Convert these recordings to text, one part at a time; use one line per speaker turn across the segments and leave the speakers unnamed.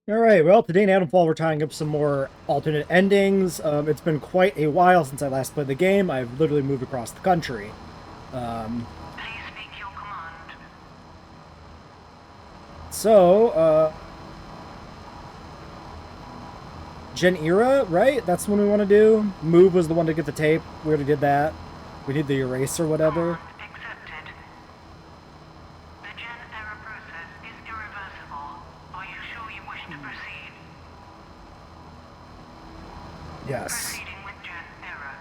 Alright, well, today in Atomfall we're tying up some more alternate endings. It's been quite a while since I last played the game. I've literally moved across the country. Um,
Please speak your command.
so, Gen Era, right? That's the one we want to do. Move was the one to get the tape. We already did that. We need the erase or whatever.
Command accepted. The Gen error process is irreversible. Are you sure you wish to proceed?
Yes.
Proceeding with Gen error.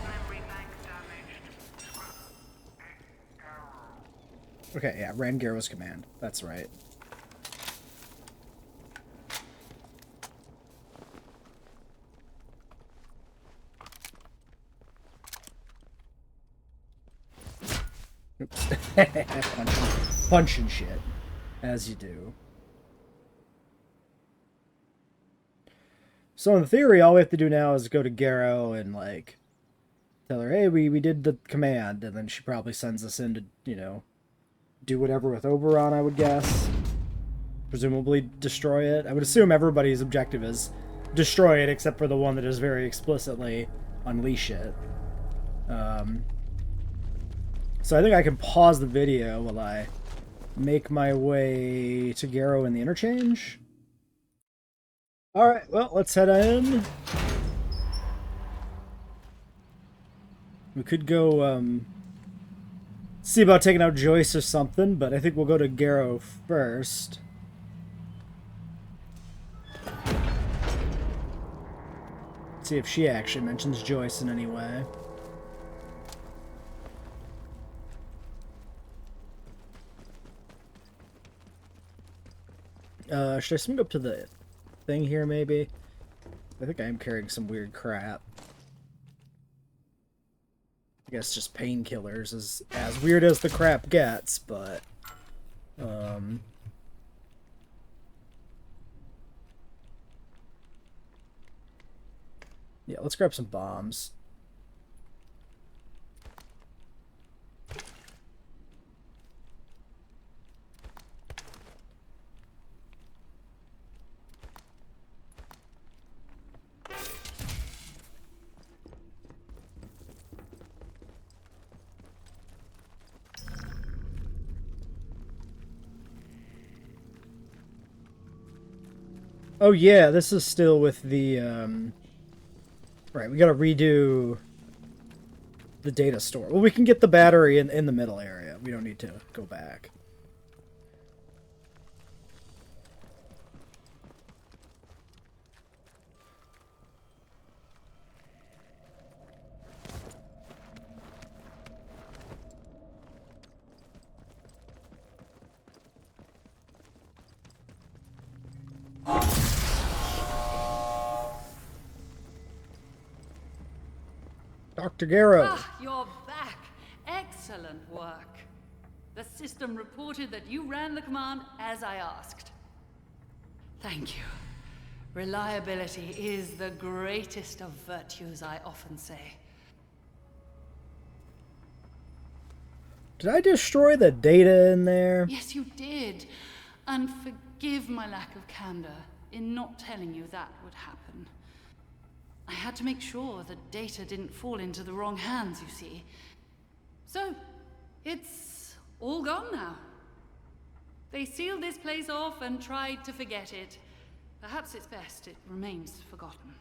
Memory bank damaged.
Okay, yeah, ran Garrow's command. That's right. Oops. Punching shit. As you do. So in theory, all we have to do now is go to Garrow and, like, tell her, hey, we did the command, and then she probably sends us in to, do whatever with Oberon, I would guess. Presumably destroy it. I would assume everybody's objective is destroy it, except for the one that is very explicitly unleash it. So I think I can pause the video while I make my way to Garrow in the interchange. Alright, well, let's head in. We could go, see about taking out Joyce or something, but I think we'll go to Garrow first. See if she actually mentions Joyce in any way. Should I swing up to the thing here, maybe? I think I am carrying some weird crap. I guess just painkillers is as weird as the crap gets, but... yeah, let's grab some bombs. Oh yeah, this is still with the, right, we gotta redo the data store. Well, we can get the battery in the middle area. We don't need to go back. Dr. Garrow.
Ah, you're back. Excellent work. The system reported that you ran the command as I asked. Thank you. Reliability is the greatest of virtues, I often say.
Did I destroy the data in there?
Yes, you did. And forgive my lack of candor in not telling you that would happen. I had to make sure the data didn't fall into the wrong hands, you see. So, it's all gone now. They sealed this place off and tried to forget it. Perhaps it's best it remains forgotten.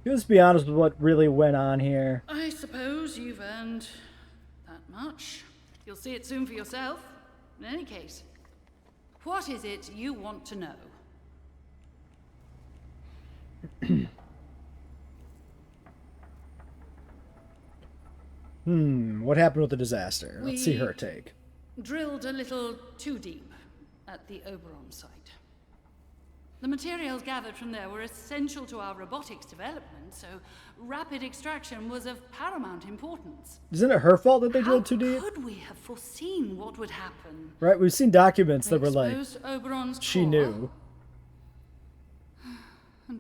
Let's be honest with what really went on here.
I suppose you've earned that much. You'll see it soon for yourself. In any case, what is it you want to know?
What happened with the disaster? Let's see her take.
Drilled a little too deep at the Oberon site. The materials gathered from there were essential to our robotics development, so rapid extraction was of paramount importance.
Isn't it her fault that they drilled too deep?
How could we have foreseen what would happen?
Right, we've seen documents that were like,
Exposed Oberon's
she
core.
knew.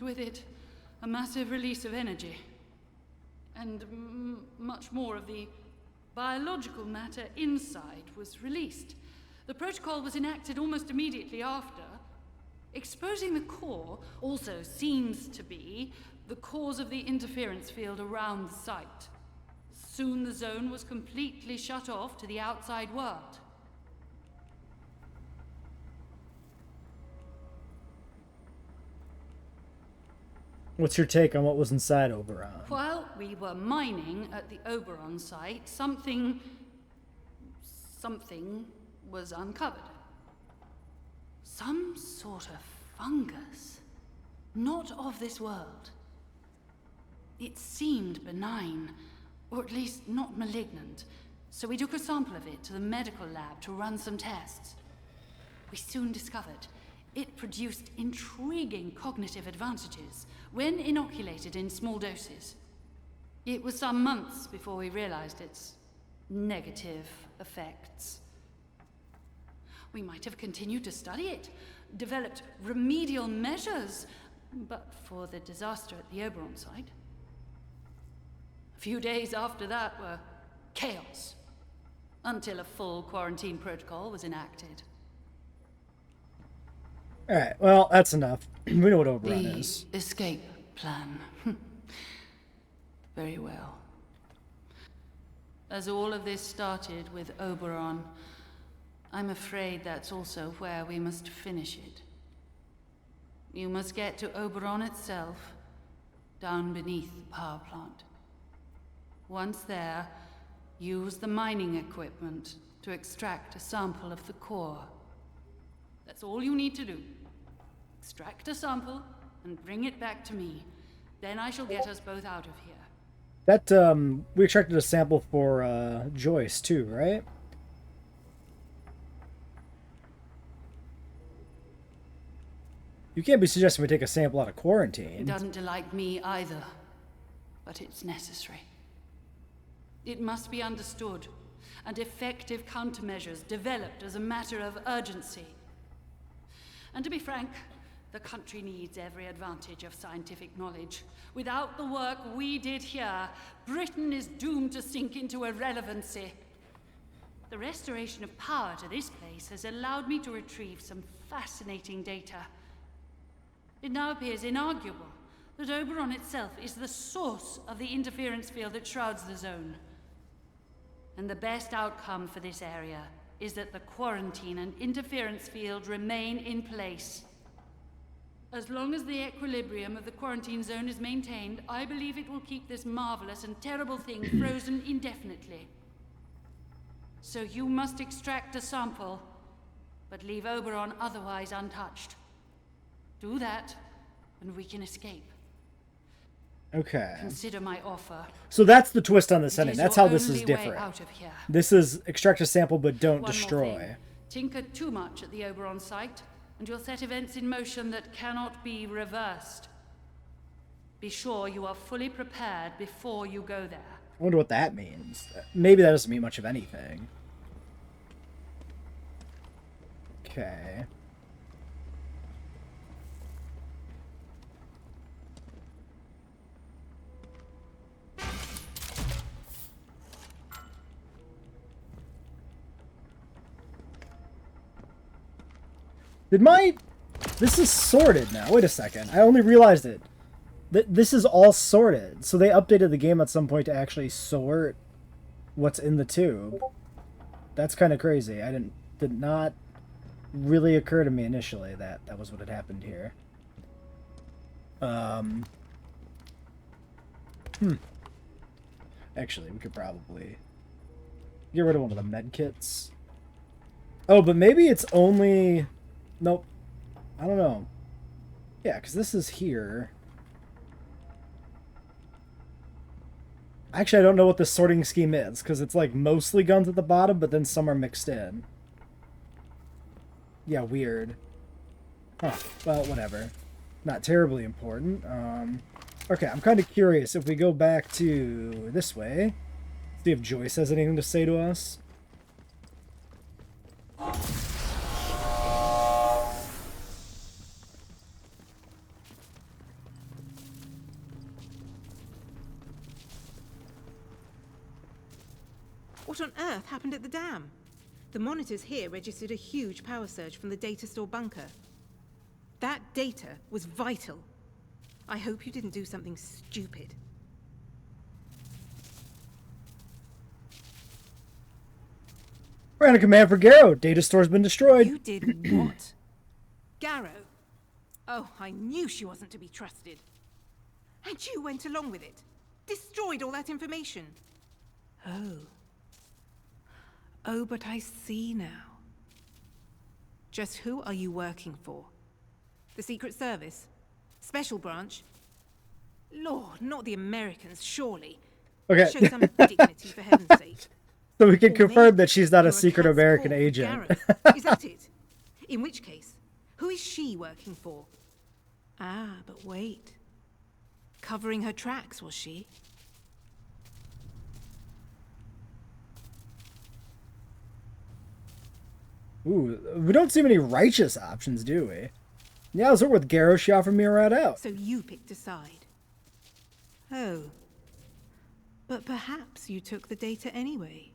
and with it, a massive release of energy. And much more of the biological matter inside was released. The protocol was enacted almost immediately after. Exposing the core also seems to be the cause of the interference field around the site. Soon the zone was completely shut off to the outside world.
What's your take on what was inside Oberon?
While we were mining at the Oberon site, something was uncovered. Some sort of fungus. Not of this world. It seemed benign, or at least not malignant, so we took a sample of it to the medical lab to run some tests. We soon discovered it produced intriguing cognitive advantages when inoculated in small doses. It was some months before we realized its negative effects. We might have continued to study it, developed remedial measures, but for the disaster at the Oberon site. A few days after that were chaos, until a full quarantine protocol was enacted.
Alright, well, that's enough. We know what Oberon
The
is.
escape plan. Very well. As all of this started with Oberon, I'm afraid that's also where we must finish it. You must get to Oberon itself, down beneath the power plant. Once there, use the mining equipment to extract a sample of the core. That's all you need to do. Extract a sample and bring it back to me. Then I shall get us both out of here.
That, we extracted a sample for, Joyce, too, right? You can't be suggesting we take a sample out of
It
quarantine.
doesn't delight me either, but it's necessary. It must be understood, and effective countermeasures developed as a matter of urgency. And to be frank, the country needs every advantage of scientific knowledge. Without the work we did here, Britain is doomed to sink into irrelevancy. The restoration of power to this place has allowed me to retrieve some fascinating data. It now appears inarguable that Oberon itself is the source of the interference field that shrouds the zone. And the best outcome for this area is that the quarantine and interference field remain in place. As long as the equilibrium of the quarantine zone is maintained, I believe it will keep this marvelous and terrible thing frozen indefinitely. So you must extract a sample, but leave Oberon otherwise untouched. Do that, and we can escape.
Okay.
Consider my offer.
So that's the twist on this
It
ending.
is
That's
your
how this is
only way
different.
out of here.
This is extract a sample, but don't
One more
destroy.
thing. Tinker too much at the Oberon site, and you'll set events in motion that cannot be reversed. Be sure you are fully prepared before you go there.
I wonder what that means. Maybe that doesn't mean much of anything. Okay. Did my... This is sorted now. Wait a second. I only realized it. This is all sorted. So they updated the game at some point to actually sort what's in the tube. That's kind of crazy. Did not really occur to me initially that that was what had happened here. Actually, we could probably get rid of one of the med kits. Oh, but maybe it's only... Nope. I don't know. Yeah, because this is here. Actually, I don't know what the sorting scheme is, because it's like mostly guns at the bottom, but then some are mixed in. Yeah, weird. Huh. Well, whatever. Not terribly important. Okay, I'm kind of curious if we go back to this way. See if Joyce has anything to say to us.
What on earth happened at the dam? The monitors here registered a huge power surge from the data store bunker. That data was vital. I hope you didn't do something stupid.
Ran a command for Garrow. Data store's been destroyed.
You did what? Garrow? Oh, I knew she wasn't to be trusted. And you went along with it. Destroyed all that information. Oh. Oh, but I see now. Just who are you working for? The Secret Service? Special branch? Lord, not the Americans, surely.
Okay.
Show some dignity, for heaven's sake.
So we can
Or
confirm
maybe
that she's not a
you're
secret
cat's
American
paw for
agent.
Garrow. Is that it? In which case, who is she working for? Ah, but wait. Covering her tracks, was she?
Ooh, we don't see many righteous options, do we? Yeah, I was with Garrow. She offered me a ride out.
So you picked a side. Oh. But perhaps you took the data anyway.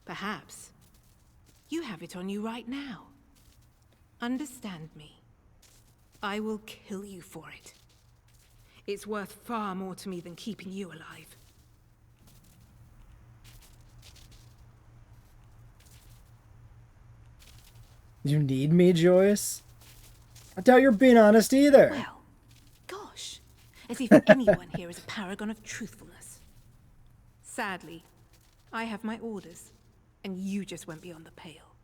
Perhaps. You have it on you right now. Understand me. I will kill you for it. It's worth far more to me than keeping you alive.
You need me, Joyce? I doubt you're being honest either.
Well, gosh. As if anyone here is a paragon of truthfulness. Sadly, I have my orders, and you just went beyond the pale.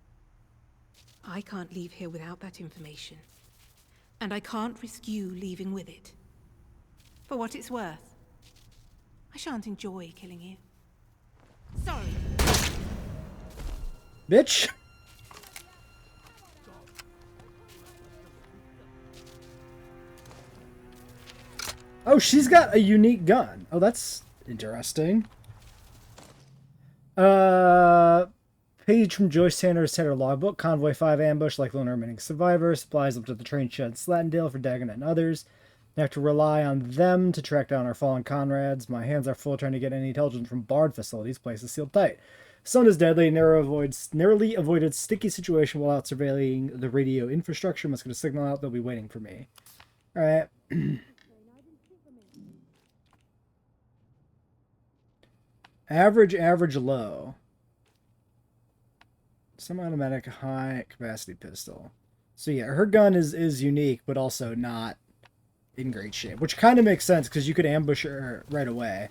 I can't leave here without that information. And I can't risk you leaving with it. For what it's worth, I shan't enjoy killing you. Sorry.
Bitch. Oh, she's got a unique gun. Oh, that's interesting. Page from Joyce Tanner's Tanner logbook. Convoy 5 ambush like lone remaining survivor. Supplies up to the train shed Slatendale for Dagon and others. I have to rely on them to track down our fallen comrades. My hands are full trying to get any intelligence from Bard facilities. Place is sealed tight. Sun is deadly. Narrowly avoided sticky situation while out surveilling the radio infrastructure. Must get a signal out. They'll be waiting for me. Alright. Average, low. Semi-automatic, high capacity pistol. So yeah, her gun is unique, but also not in great shape. Which kind of makes sense, because you could ambush her right away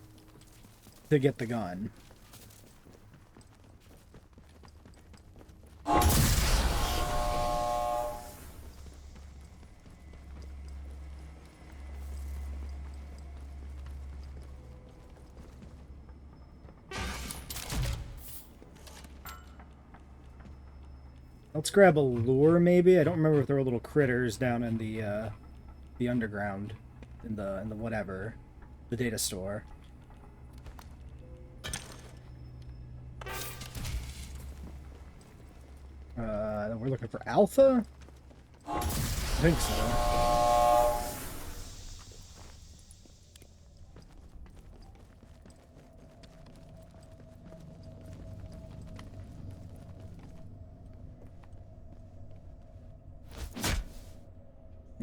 to get the gun. Let's grab a lure, maybe. I don't remember if there were little critters down in the underground, in the whatever, the data store. We're looking for Alpha? I think so.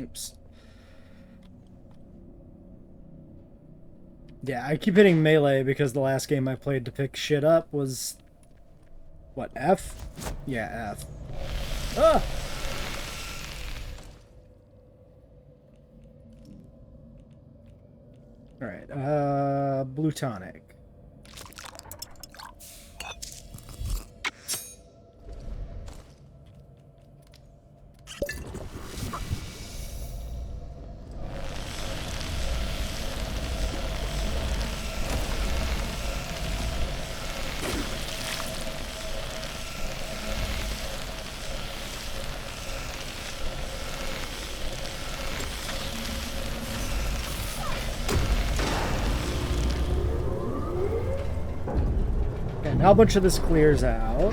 Oops. Yeah, I keep hitting melee because the last game I played to pick shit up was... What, F? Yeah, F. Ah! Alright, blue tonic. Now a bunch of this clears out.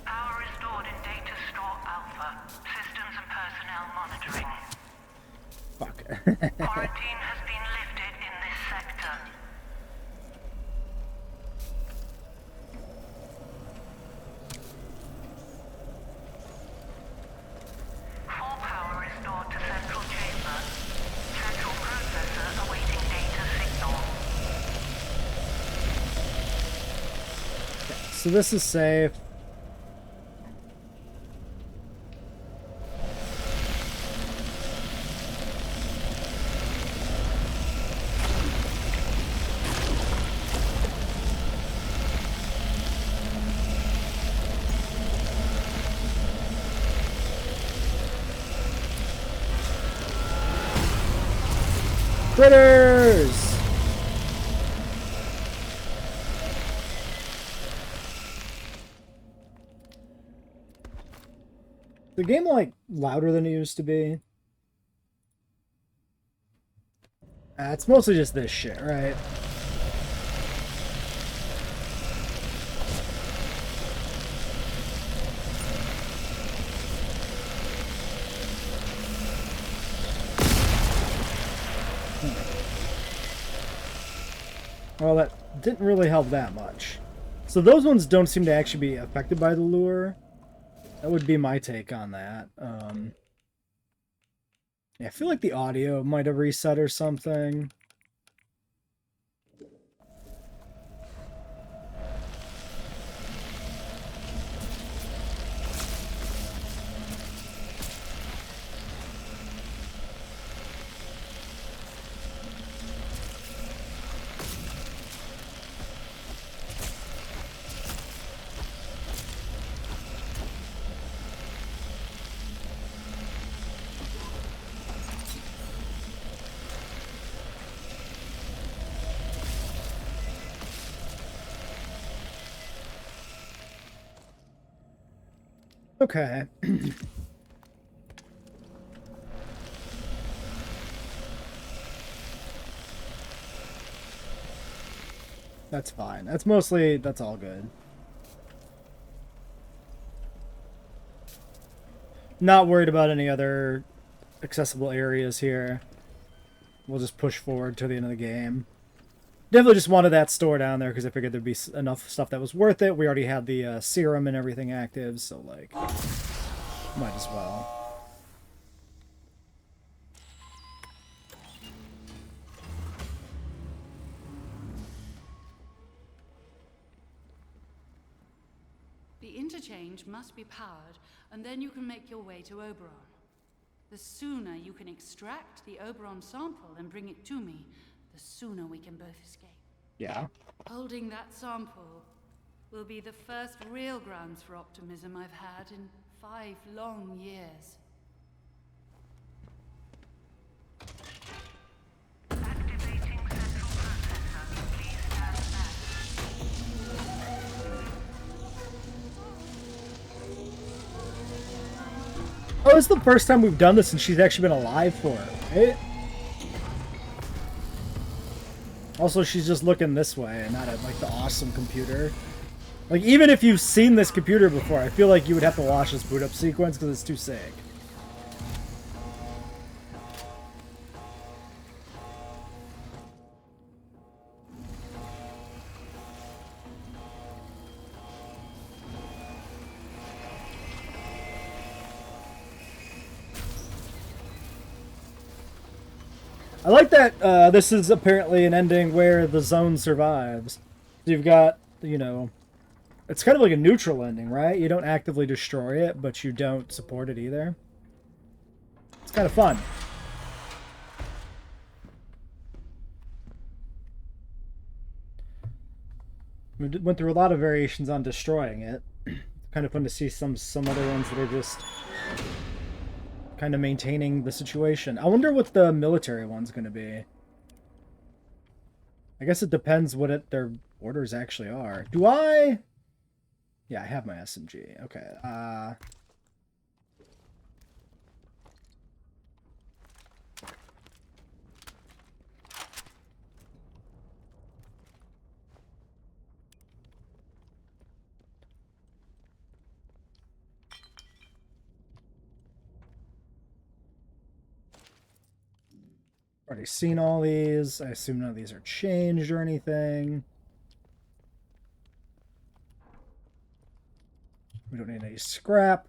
Power restored in Data Store Alpha. Systems and personnel monitoring.
Fuck.
Quarantine has been lifted in this sector. Full power restored to central chamber. Central processor awaiting data signal.
So this is safe. Critters! The game like louder than it used to be. It's mostly just this shit, right? Well, that didn't really help that much. So those ones don't seem to actually be affected by the lure. That would be my take on that. Yeah, I feel like the audio might have reset or something. Okay. That's fine. That's all good. Not worried about any other accessible areas here. We'll just push forward to the end of the game. Definitely just wanted that store down there because I figured there'd be enough stuff that was worth it. We already had the serum and everything active, so like, might as well.
The interchange must be powered, and then you can make your way to Oberon. The sooner you can extract the Oberon sample and bring it to me, the sooner we can both escape.
Yeah.
Holding that sample will be the first real grounds for optimism I've had in 5 long years.
Activating central processor. Please stand back.
Oh, it's the first time we've done this and she's actually been alive for it, right? Also, she's just looking this way and not at, like, the awesome computer. Like, even if you've seen this computer before, I feel like you would have to watch this boot up sequence because it's too sick. I like that this is apparently an ending where the zone survives. So you've got, you know, it's kind of like a neutral ending, right? You don't actively destroy it, but you don't support it either. It's kind of fun. We went through a lot of variations on destroying it. Kind of fun to see some other ones that are just kind of maintaining the situation. I wonder what the military one's going to be. I guess it depends what their orders actually are. Do I? Yeah, I have my SMG. Okay. Already seen all these. I assume none of these are changed or anything. We don't need any scrap.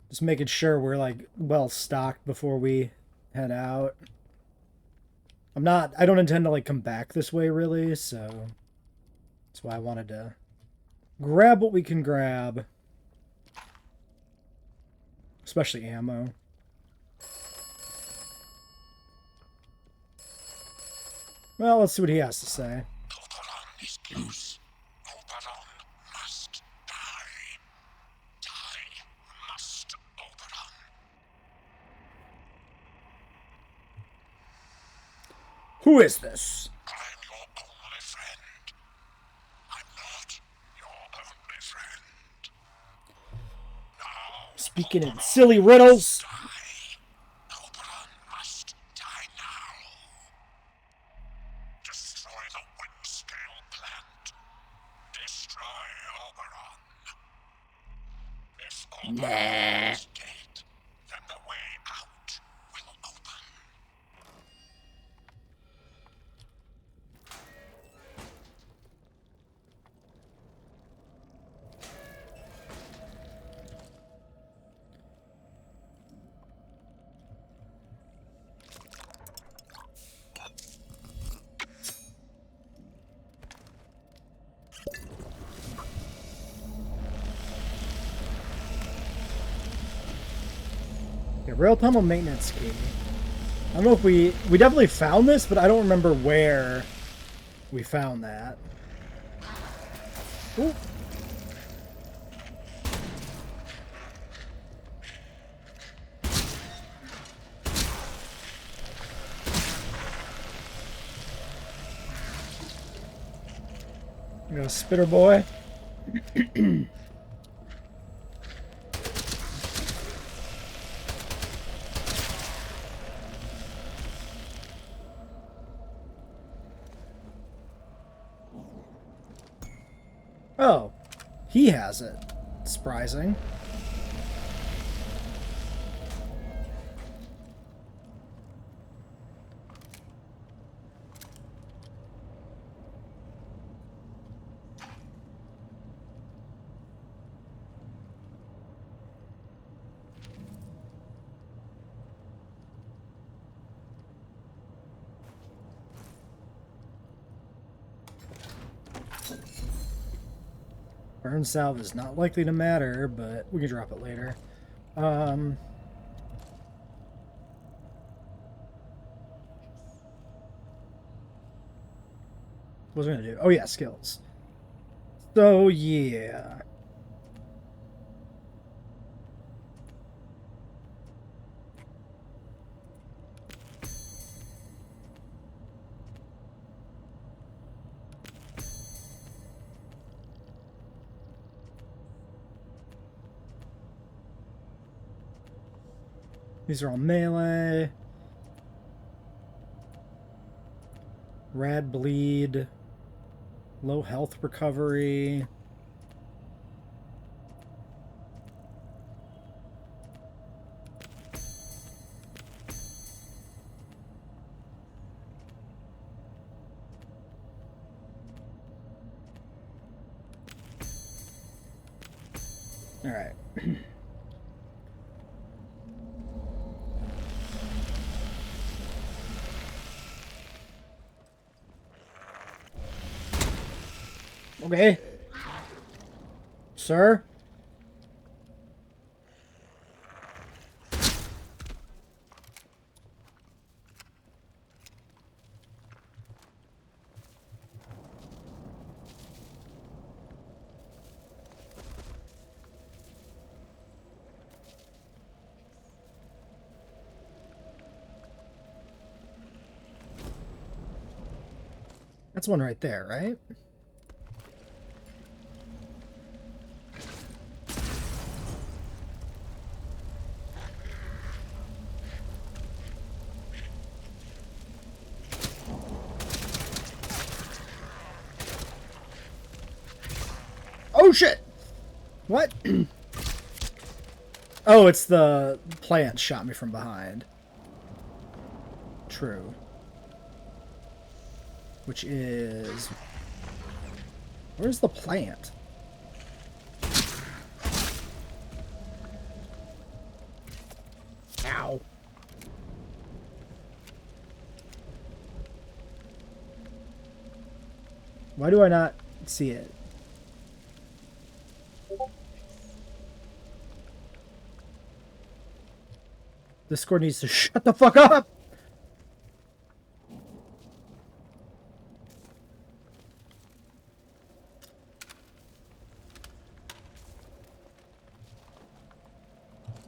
Just making sure we're like well stocked before we head out. I don't intend to like come back this way really, so that's why I wanted to grab what we can grab. Especially ammo. Well, let's see what he has to say.
Oberon is loose. Oberon must die. Die must, Oberon.
Who is this?
I'm your only friend. I'm not your only friend. Now,
Speaking in silly riddles.
die. Oberon must die now. Destroy the wind-scale plant. Destroy Oberon. If Oberon is dead, then the way out will open.
Yeah, rail tunnel maintenance key. I don't know if we definitely found this, but I don't remember where we found that. Ooh. We got a spitter boy. Oh, he has it. Surprising. Burn salve is not likely to matter, but we can drop it later. What was I gonna do? Oh yeah, skills. So yeah. These are all melee. Rad bleed. Low health recovery. All right. Okay. Sir? That's one right there, right? Oh shit! What? Oh, it's the plant shot me from behind. True. Which is... Where's the plant? Ow. Why do I not see it? Discord needs to shut the fuck up!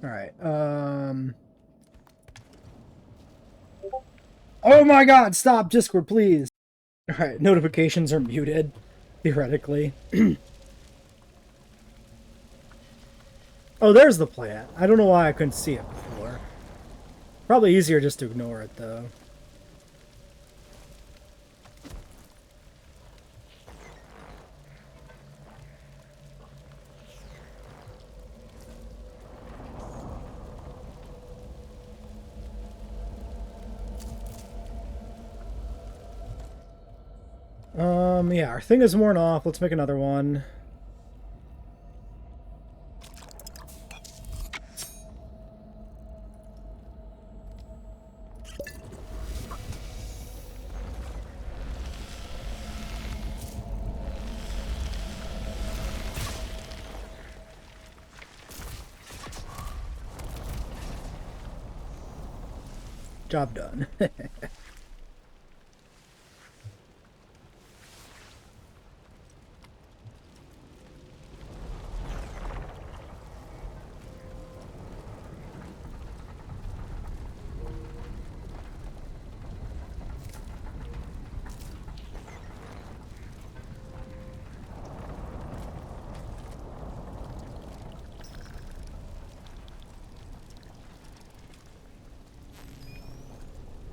Alright, Oh my god, stop, Discord, please! Alright, notifications are muted, theoretically. Oh, there's the plant. I don't know why I couldn't see it before. Probably easier just to ignore it, though. Yeah, our thing is worn off. Let's make another one. Job done.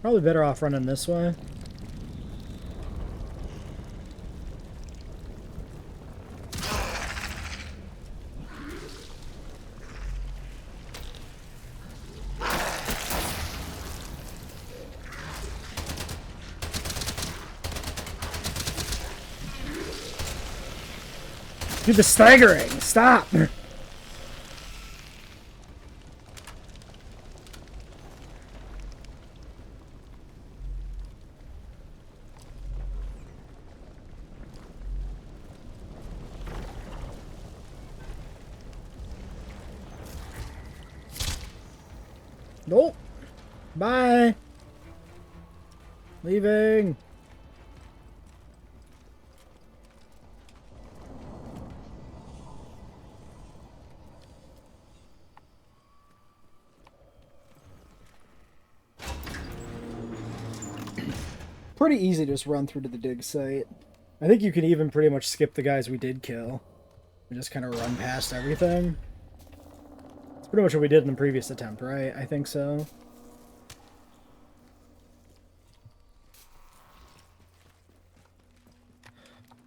Probably better off running this way. Dude, the staggering! Stop! Nope. Bye. Leaving. Pretty easy to just run through to the dig site. I think you can even pretty much skip the guys we did kill. And just kind of run past everything. It's pretty much what we did in the previous attempt, right? I think so.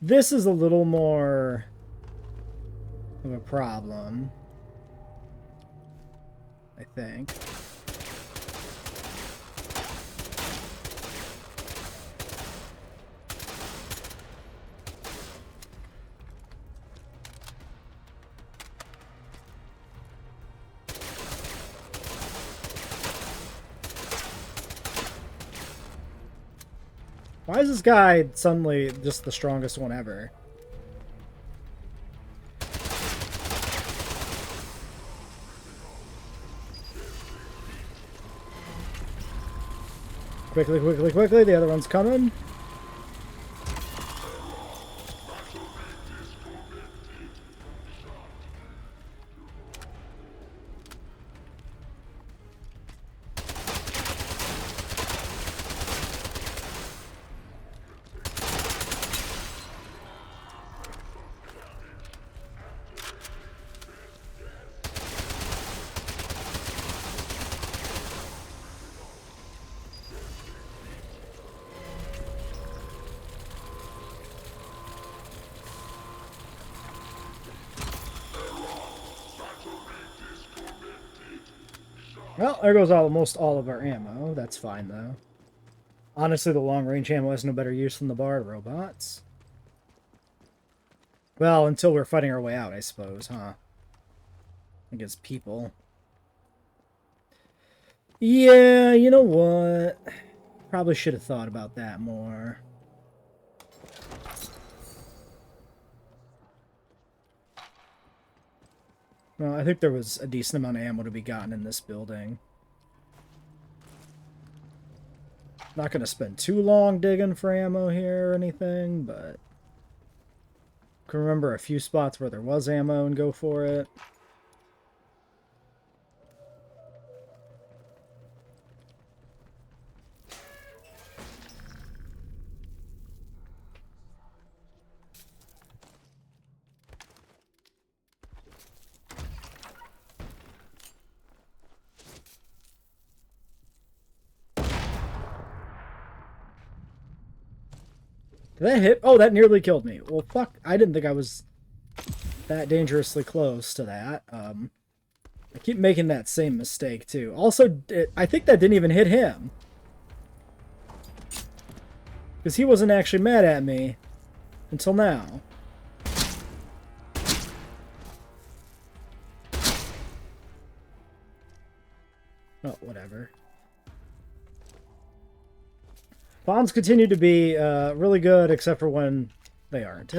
This is a little more of a problem, I think. Why is this guy suddenly just the strongest one ever? Quickly, quickly, quickly, the other one's coming. Well, there goes almost all of our ammo. That's fine, though. Honestly, the long-range ammo has no better use than the barred robots. Well, until we're fighting our way out, I suppose, huh? Against people. Yeah, you know what? Probably should have thought about that more. Well, I think there was a decent amount of ammo to be gotten in this building. Not going to spend too long digging for ammo here or anything, but can remember a few spots where there was ammo and go for it. Did that hit? Oh, that nearly killed me. Well, fuck. I didn't think I was that dangerously close to that. I keep making that same mistake, too. Also, I think that didn't even hit him. Because he wasn't actually mad at me until now. Oh, whatever. Bombs continue to be really good, except for when they aren't.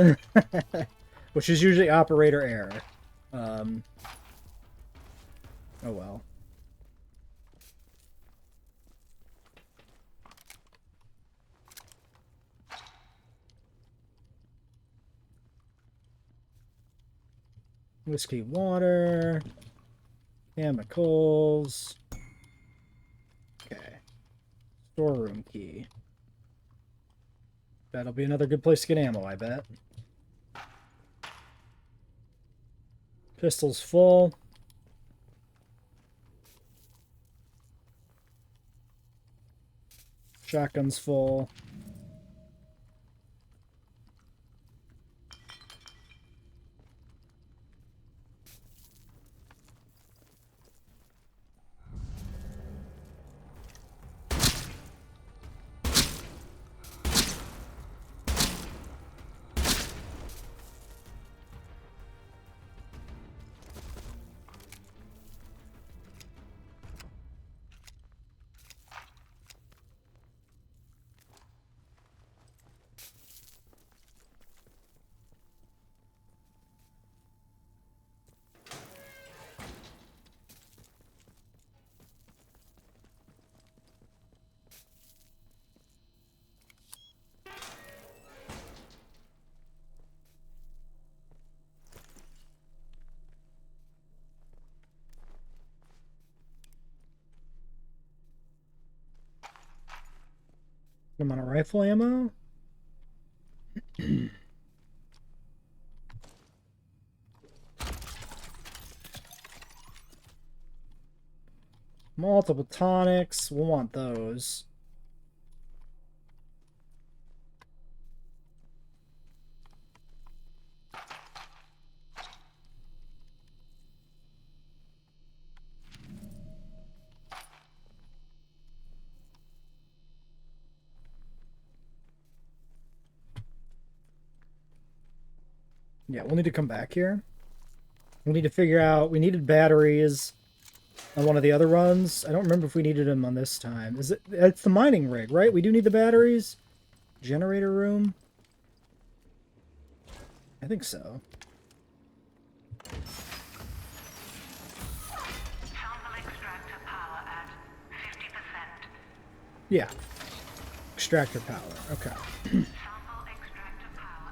Which is usually operator error. Oh well. Whiskey water. Chemicals. Okay. Storeroom key. That'll be another good place to get ammo, I bet. Pistol's full. Shotgun's full. Amount of rifle ammo. Multiple tonics. We'll want those. Yeah, we'll need to come back here. We'll need to figure out... We needed batteries on one of the other runs. I don't remember if we needed them on this time. Is it? It's the mining rig, right? We do need the batteries? Generator room? I think so.
Sample extractor power at 50%.
Yeah. Extractor power. Okay.
Sample extractor power.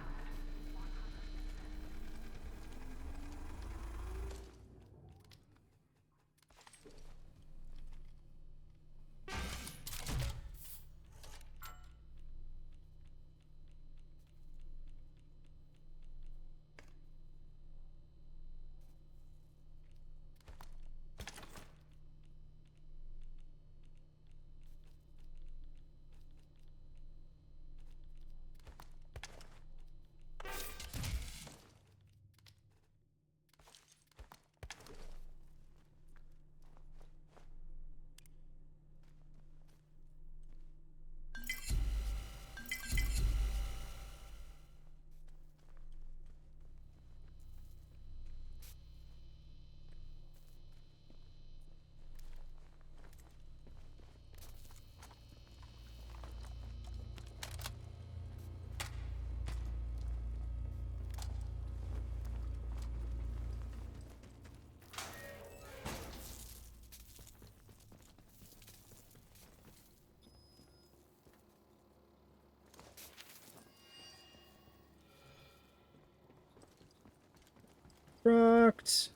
Rocked.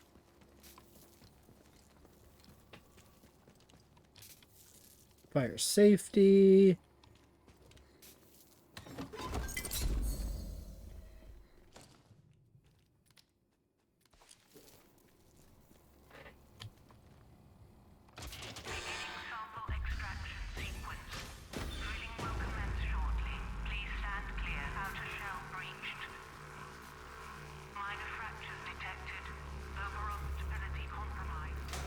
Fire safety.
Sample extraction sequence. Drilling will commence shortly. Please stand clear. Outer shell breached. Minor fractures detected. Overall stability compromised.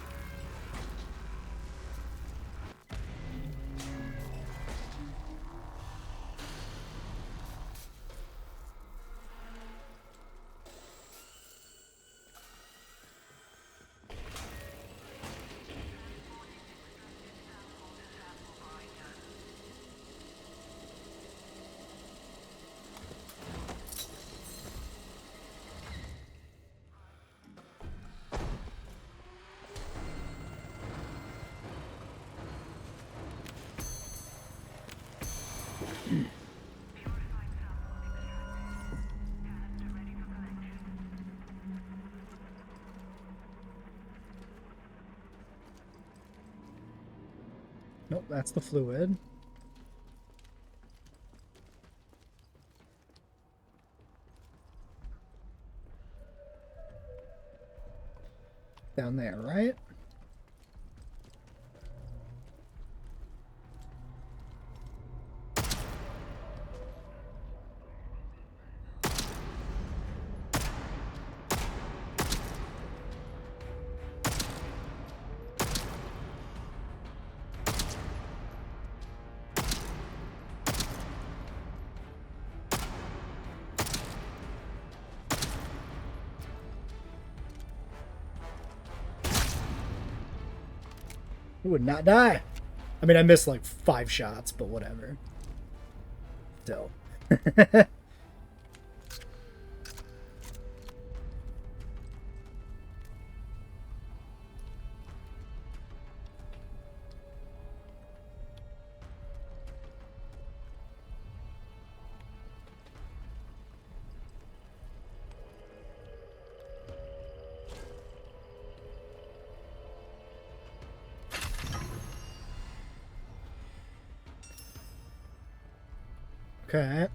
Nope, that's the fluid. Down there, right? Who would not die? I mean, I missed like 5 shots, but whatever. Still. Okay.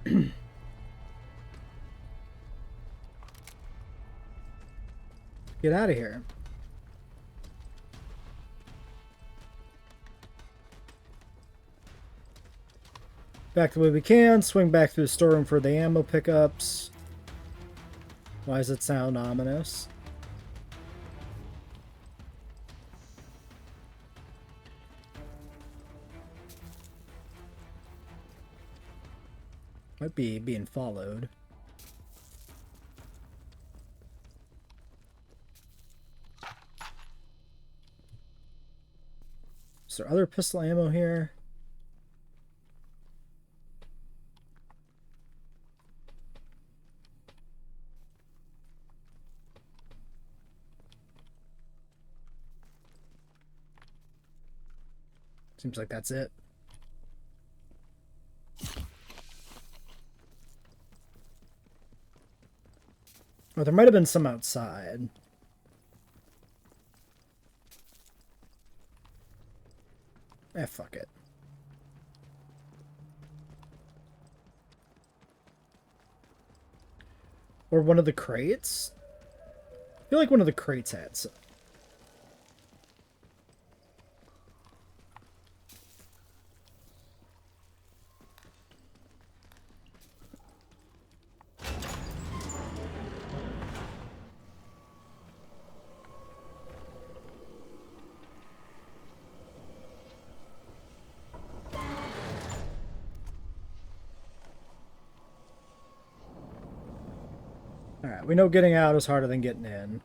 Get out of here. Back the way we can. Swing back through the storeroom for the ammo pickups. Why does it sound ominous? Might be being followed. Is there other pistol ammo here? Seems like that's it. Oh, there might have been some outside. Fuck it. Or one of the crates? I feel like one of the crates had some. Alright, we know getting out is harder than getting in.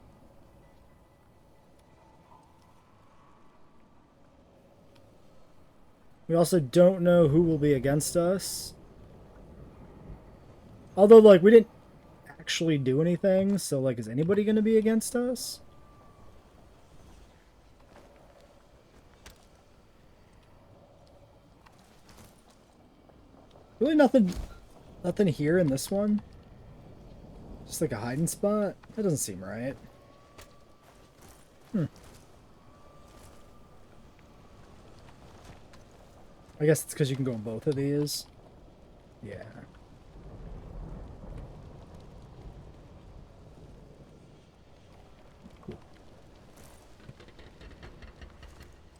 We also don't know who will be against us. Although, like, we didn't actually do anything, so, like, is anybody going to be against us? Really nothing here in this one? Just like a hiding spot? That doesn't seem right. I guess it's because you can go in both of these. Yeah. Cool.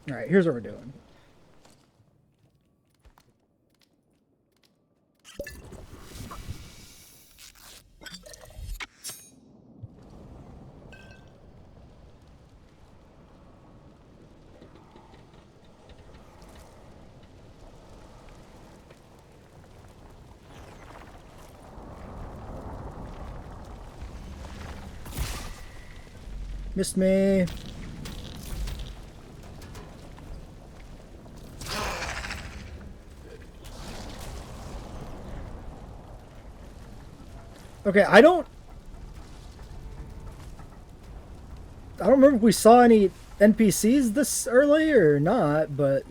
Alright, here's what we're doing. Missed me. Okay, I don't remember if we saw any NPCs this early or not, but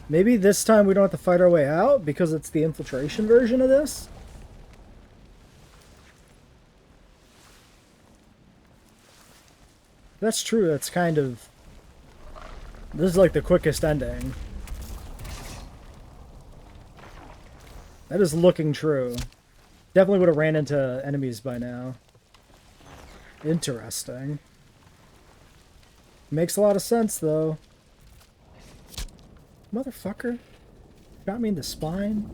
maybe this time we don't have to fight our way out because it's the infiltration version of this. That's true. That's kind of... This is like the quickest ending. That is looking true. Definitely would have ran into enemies by now. Interesting. Makes a lot of sense, though. Motherfucker. Got me in the spine.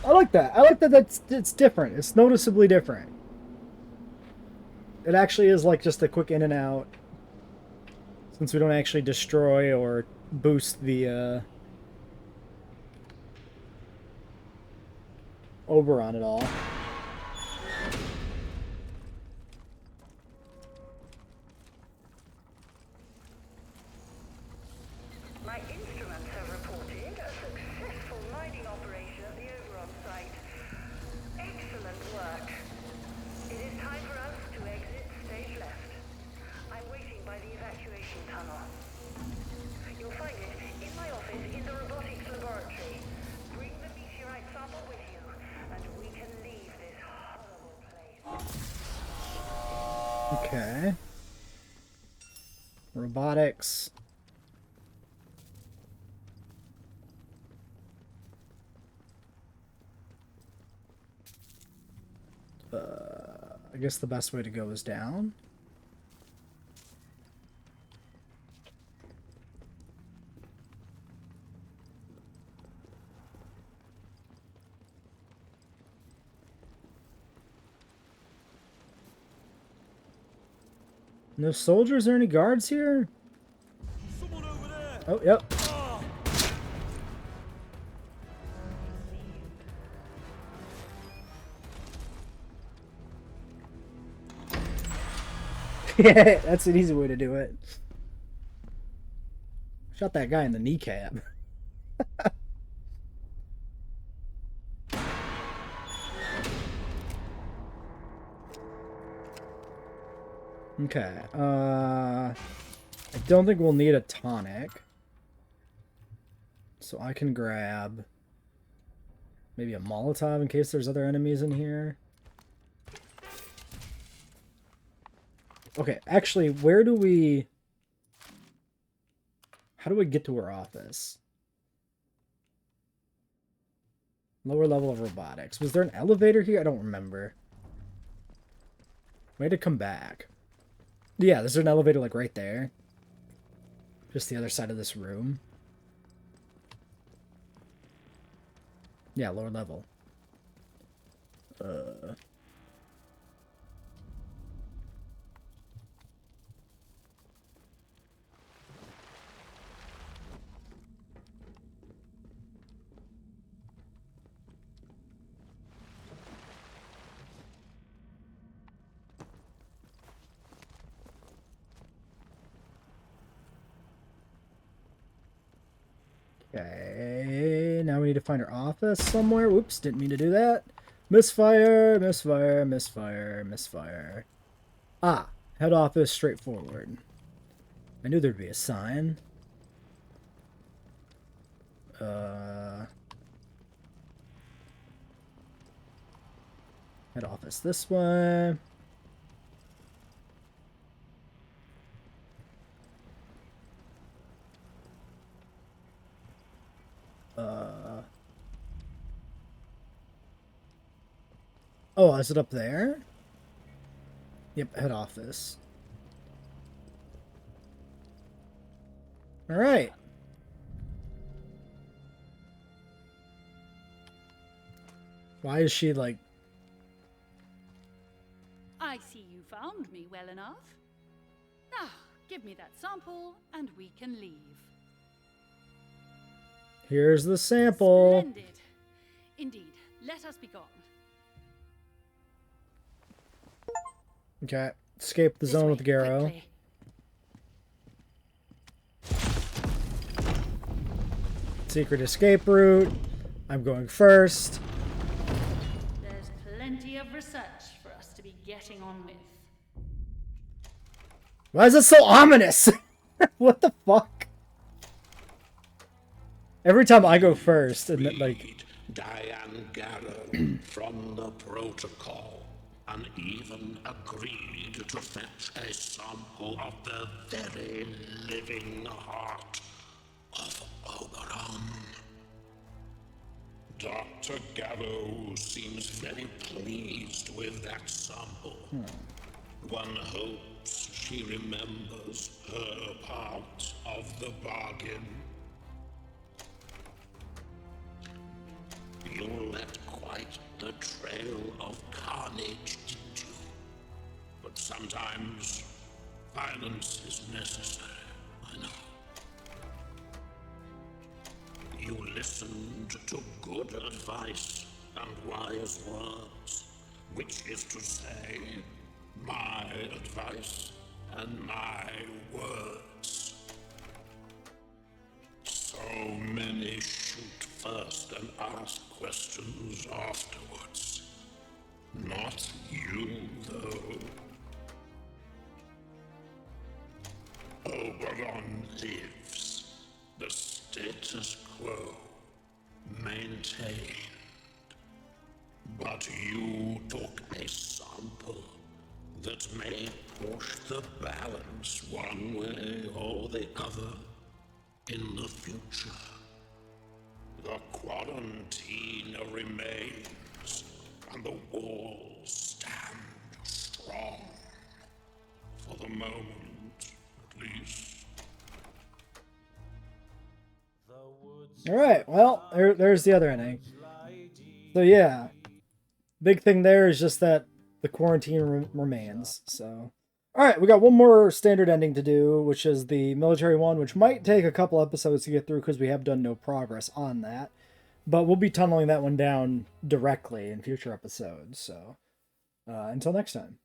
I like that. I like that it's different. It's noticeably different. It actually is like just a quick in and out. Since we don't actually destroy or boost the Oberon at all.
My instruments have reported a successful mining operation at the Oberon site. Excellent work. It is time for us to exit stage left. I'm waiting by the evacuation tunnel. You'll find it in my office in the robotics laboratory. Bring the meteorite sample with you, and we can leave this horrible place.
Okay. Robotics. I guess the best way to go is down. No soldiers or any guards here?
Someone over there!
Oh, yep. Yeah, that's an easy way to do it. Shot that guy in the kneecap. Okay, I don't think we'll need a tonic. So I can grab maybe a Molotov in case there's other enemies in here. Okay, actually, where do we... How do we get to our office? Lower level of robotics. Was there an elevator here? I don't remember. Way to come back. Yeah, there's an elevator like right there. Just the other side of this room. Yeah, lower level. Okay, now we need to find our office somewhere. Whoops, didn't mean to do that. Misfire, misfire, misfire, misfire. Ah, head office straightforward. I knew there'd be a sign. Head office this way. Oh, is it up there? Yep, head office. Alright. Why is she like...
I see you found me well enough. Now, give me that sample and we can leave.
Here's the sample.
Splendid. Indeed, let us be gone.
Okay, escape the
This
zone
way,
with Garrow.
quickly.
Secret escape route. I'm going first.
There's plenty of research for us to be getting on with.
Why is it so ominous? What the fuck? Every time I go first, and then, like...
Read Diane Garrow from the protocol, and even agreed to fetch a sample of the very living heart of Oberon. Dr. Garrow seems very pleased with that sample. One hopes she remembers her part of the bargain. You left quite the trail of carnage, didn't you? But sometimes violence is necessary, I know. You listened to good advice and wise words, which is to say, my advice and my words. So many shoot first and ask questions afterwards. Not you, though. Oberon lives. The status quo maintained. But you took a sample that may push the balance one way or the other in the future. The quarantine remains, and the walls stand strong. For the moment, at least.
Alright, well, there's the other ending. So yeah, big thing there is just that the quarantine remains, so... Alright, we got one more standard ending to do, which is the military one, which might take a couple episodes to get through because we have done no progress on that. But we'll be tunneling that one down directly in future episodes, so... until next time.